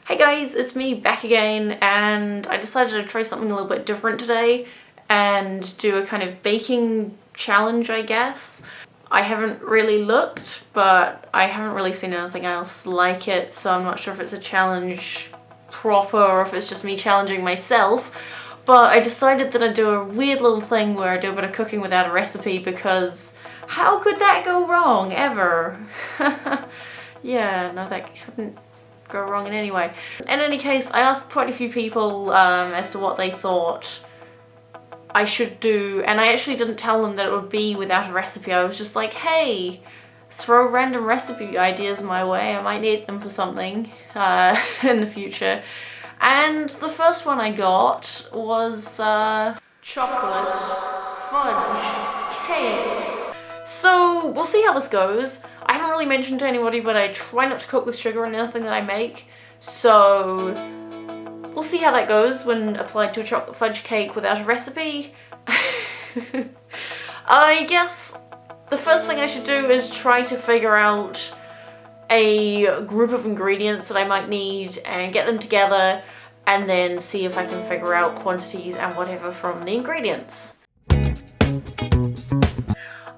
Hey guys, it's me back again, and I decided to try something a little bit different today and do a kind of baking challenge, I guess. I haven't really looked, but I haven't really seen anything else like it, so I'm not sure if it's a challenge proper or if it's just me challenging myself. But I decided that I'd do a weird little thing where I do a bit of cooking without a recipe, because how could that go wrong, ever? Yeah, no, that couldn't go wrong in any way. In any case, I asked quite a few people as to what they thought I should do, and I actually didn't tell them that it would be without a recipe. I was just like, hey, throw random recipe ideas my way, I might need them for something in the future. And the first one I got was chocolate fudge cake. So we'll see how this goes. I haven't really mentioned to anybody, but I try not to cook with sugar in anything that I make, so we'll see how that goes when applied to a chocolate fudge cake without a recipe. I guess the first thing I should do is try to figure out a group of ingredients that I might need and get them together, and then see if I can figure out quantities and whatever from the ingredients.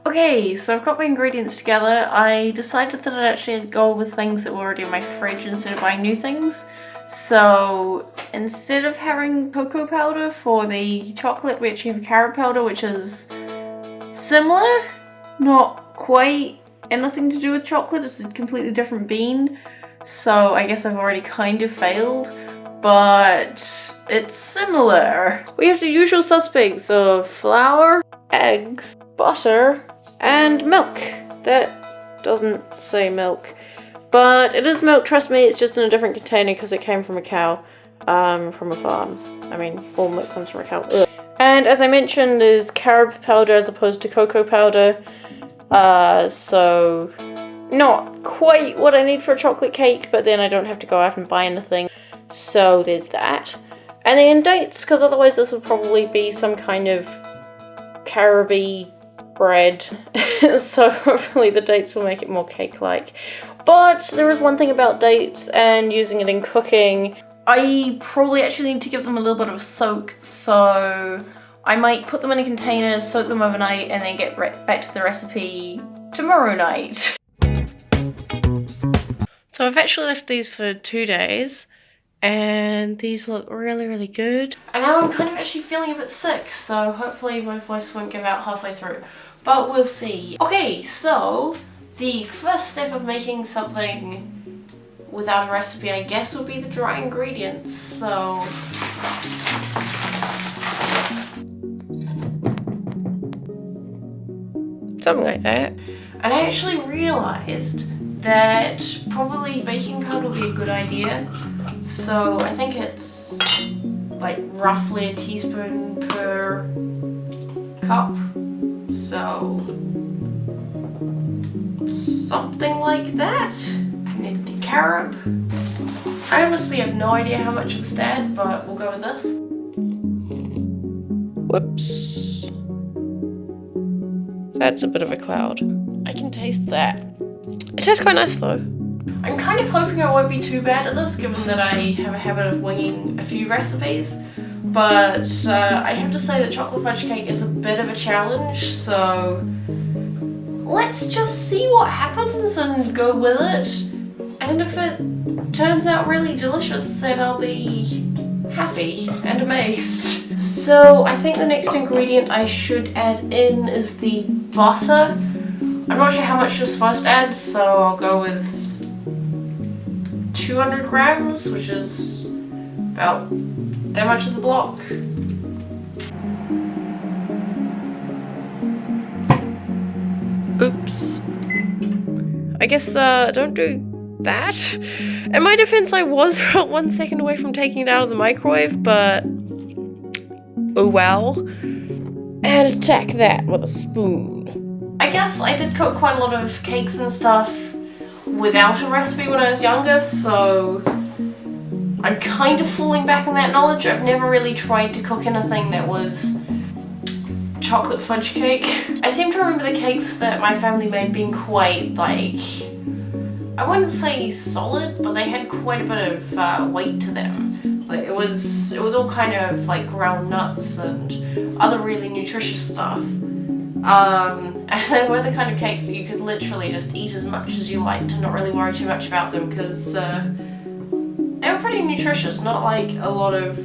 Okay, so I've got my ingredients together. I decided that I'd actually go with things that were already in my fridge instead of buying new things. So instead of having cocoa powder for the chocolate, we actually have carob powder, which is similar, not quite anything to do with chocolate. It's a completely different bean, so I guess I've already kind of failed, but it's similar. We have the usual suspects of flour, eggs, butter, and milk. That doesn't say milk, but it is milk, trust me. It's just in a different container because it came from a cow, from a farm. I mean, all milk comes from a cow. Ugh. And as I mentioned, there's carob powder as opposed to cocoa powder, so not quite what I need for a chocolate cake, but then I don't have to go out and buy anything, so there's that. And then dates, because otherwise this would probably be some kind of caroby bread, so hopefully the dates will make it more cake-like. But there is one thing about dates and using it in cooking. I probably actually need to give them a little bit of a soak, so I might put them in a container, soak them overnight, and then get back to the recipe tomorrow night. So I've actually left these for 2 days, and these look really good. And now I'm kind of actually feeling a bit sick, so hopefully my voice won't give out halfway through, but we'll see. Okay, so the first step of making something without a recipe, I guess, would be the dry ingredients. So something like that. And I actually realized that probably baking powder would be a good idea. So I think it's like roughly a teaspoon per cup. So something like that. And the carob. I honestly have no idea how much of this to add, but we'll go with this. Whoops. That's a bit of a cloud. I can taste that. It tastes quite nice though. I'm kind of hoping I won't be too bad at this, given that I have a habit of winging a few recipes. But I have to say that chocolate fudge cake is a bit of a challenge, so let's just see what happens and go with it. And if it turns out really delicious, then I'll be happy and amazed. So I think the next ingredient I should add in is the butter. I'm not sure how much you're supposed to add, so I'll go with 200 grams, which is about that much of the block. Oops. I guess don't do that. In my defense, I was about 1 second away from taking it out of the microwave, but oh well. And attack that with a spoon. I guess I did cook quite a lot of cakes and stuff without a recipe when I was younger, so I'm kind of falling back on that knowledge. I've never really tried to cook anything that was chocolate fudge cake. I seem to remember the cakes that my family made being quite, like, I wouldn't say solid, but they had quite a bit of weight to them. Like it was all kind of like ground nuts and other really nutritious stuff. And they were the kind of cakes that you could literally just eat as much as you liked and not really worry too much about them, because they were pretty nutritious, not like a lot of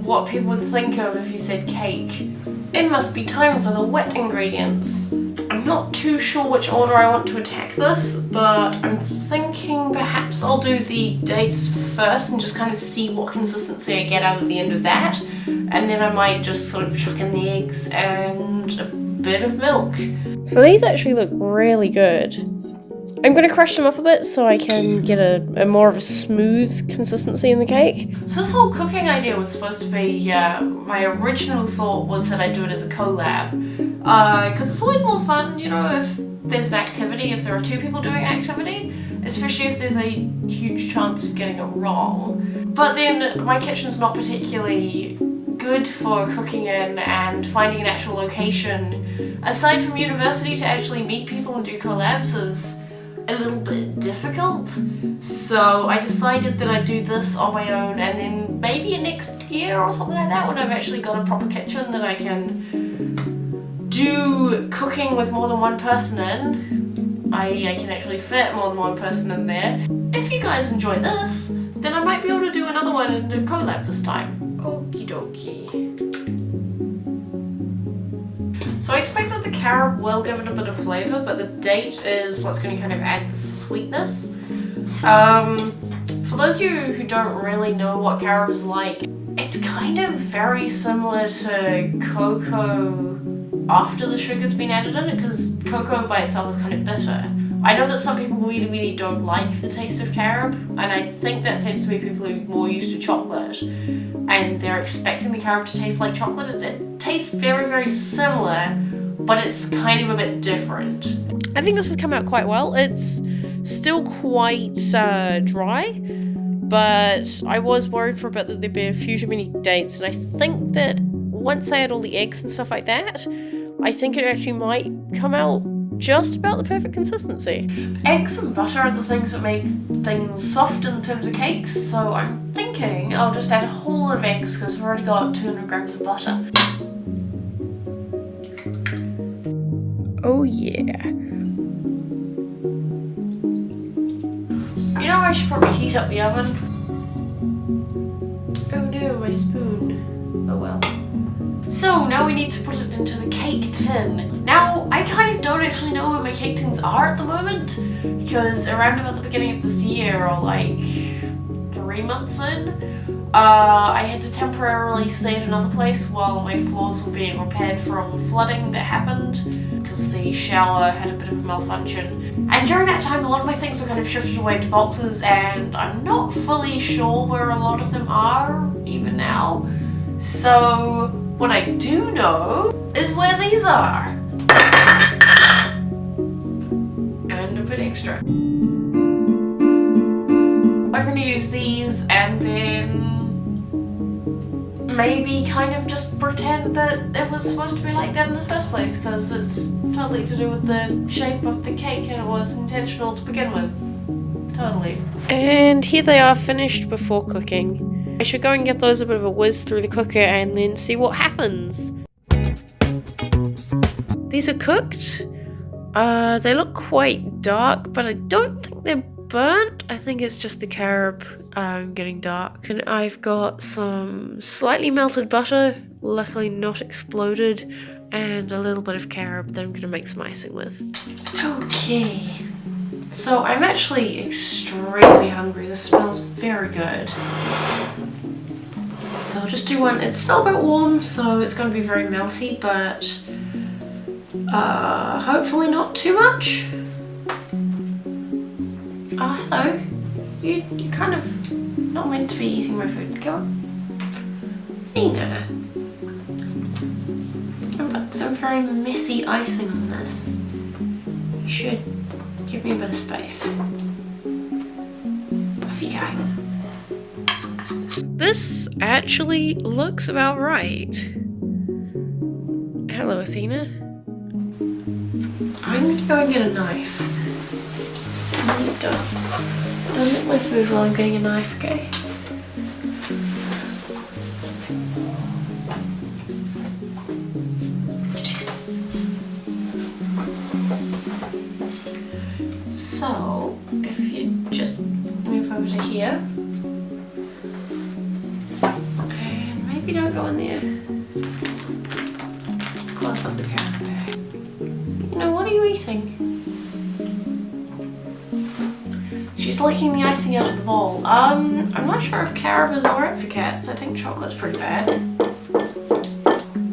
what people would think of if you said cake. It must be time for the wet ingredients. I'm not too sure which order I want to attack this, but I'm thinking perhaps I'll do the dates first and just kind of see what consistency I get out of the end of that, and then I might just sort of chuck in the eggs and a bit of milk. So these actually look really good. I'm going to crush them up a bit so I can get a more of a smooth consistency in the cake. So this whole cooking idea was supposed to be, my original thought was that I'd do it as a collab. Because it's always more fun, you know, if there's an activity, if there are two people doing an activity, especially if there's a huge chance of getting it wrong. But then my kitchen's not particularly good for cooking in, and finding an actual location, aside from university, to actually meet people and do collabs is a little bit difficult. So I decided that I'd do this on my own, and then maybe next year or something like that, when I've actually got a proper kitchen that I can do cooking with more than one person in, I can actually fit more than one person in there. If you guys enjoy this, then I might be able to do another one and do a collab this time. Okie dokie. So I expect that the carob will give it a bit of flavour, but the date is what's going to kind of add the sweetness. For those of you who don't really know what carob is like, it's kind of very similar to cocoa after the sugar's been added in it, because cocoa by itself is kind of bitter. I know that some people really don't like the taste of carob, and I think that tends to be people who are more used to chocolate, and they're expecting the carob to taste like chocolate. It tastes very similar, but it's kind of a bit different. I think this has come out quite well. It's still quite dry, but I was worried for a bit that there'd be a few too many dates, and I think that once I add all the eggs and stuff like that, I think it actually might come out just about the perfect consistency. Eggs and butter are the things that make things soft in terms of cakes, so I'm thinking I'll just add a whole lot of eggs because I've already got 200 grams of butter. Oh yeah. You know, I should probably heat up the oven. Oh no, my spoon. Oh well. So now we need to put it into the cake tin. Now, I kind of don't actually know where my cake tins are at the moment, because around about the beginning of this year, or like 3 months in, I had to temporarily stay at another place while my floors were being repaired from flooding that happened, because the shower had a bit of a malfunction. And during that time, a lot of my things were kind of shifted away to boxes, and I'm not fully sure where a lot of them are, even now. So what I do know is where these are. And a bit extra. I'm going to use these and then maybe kind of just pretend that it was supposed to be like that in the first place, because it's totally to do with the shape of the cake and it was intentional to begin with. Totally. And here they are, finished before cooking. I should go and get those a bit of a whiz through the cooker and then see what happens. These are cooked. They look quite dark, but I don't think they're burnt. I think it's just the carob getting dark. And I've got some slightly melted butter, luckily not exploded, and a little bit of carob that I'm going to make some icing with. Okay. So I'm actually extremely hungry. This smells very good. So I'll just do one. It's still a bit warm, so it's going to be very melty, but hopefully not too much. Hello. You're kind of not meant to be eating my food. Go on. Zena. I've got some very messy icing on this. You should give me a bit of space. Off you go. This actually looks about right. Hello, Athena. I'm gonna go and get a knife. Don't lick my food while I'm getting a knife, okay? So, if you just move over to here, and maybe don't go in there. Let's close up the camera. You know, what are you eating? She's licking the icing out of the bowl. I'm not sure if carob is alright for cats. I think chocolate's pretty bad.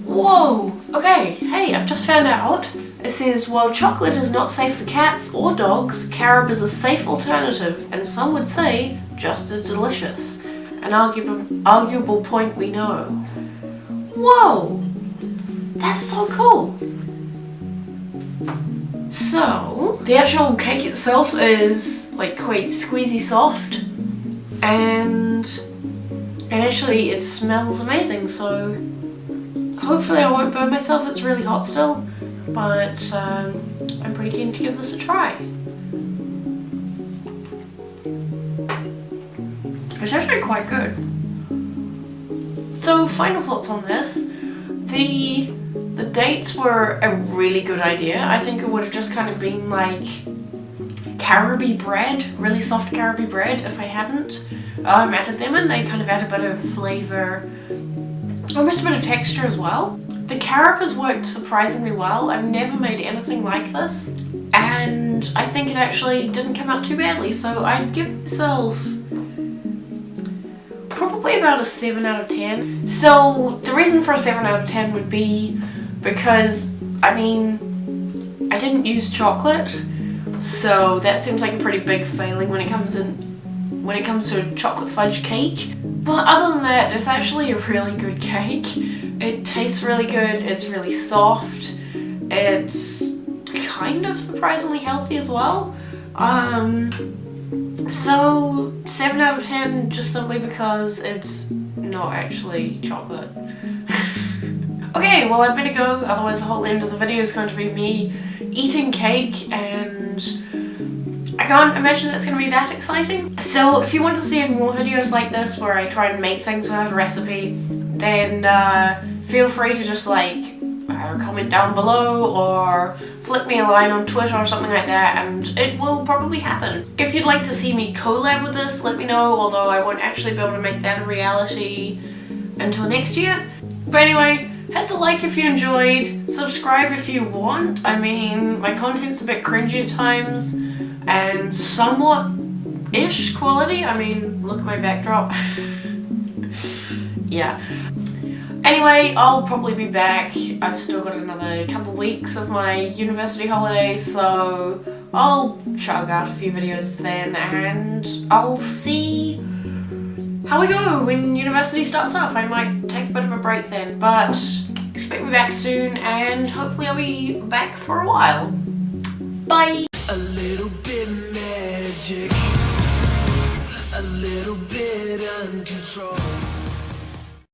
Whoa! Okay, hey, I've just found out. It says, while chocolate is not safe for cats or dogs, carob is a safe alternative, and some would say just as delicious. An arguable point we know. Whoa! That's so cool! So, the actual cake itself is like quite squeezy soft, and actually it smells amazing, so hopefully I won't burn myself. It's really hot still, but I'm pretty keen to give this a try. It's actually quite good. So final thoughts on this. The dates were a really good idea. I think it would have just kind of been like caroby bread, really soft caroby bread if I hadn't added them in. They kind of add a bit of flavour, almost a bit of texture as well. The carob has worked surprisingly well. I've never made anything like this, and I think it actually didn't come out too badly, so I'd give myself probably about a 7 out of 10. So the reason for a 7 out of 10 would be because, I mean, I didn't use chocolate, so that seems like a pretty big failing when it comes to a chocolate fudge cake. But other than that, it's actually a really good cake. It tastes really good, it's really soft, it's kind of surprisingly healthy as well. So 7 out of 10 just simply because it's not actually chocolate. Okay, well I better go, otherwise the whole end of the video is going to be me eating cake, and I can't imagine it's going to be that exciting. So if you want to see more videos like this where I try and make things without a recipe, then feel free to just like comment down below or flick me a line on Twitter or something like that, and it will probably happen. If you'd like to see me collab with this, let me know, although I won't actually be able to make that a reality until next year. But anyway, hit the like if you enjoyed, subscribe if you want. I mean, my content's a bit cringy at times and somewhat ish quality. I mean, look at my backdrop. Yeah. Anyway, I'll probably be back. I've still got another couple weeks of my university holidays, so I'll chug out a few videos then, and I'll see how we go when university starts up. I might take a bit of a break then, but expect me back soon, and hopefully I'll be back for a while. Bye! A little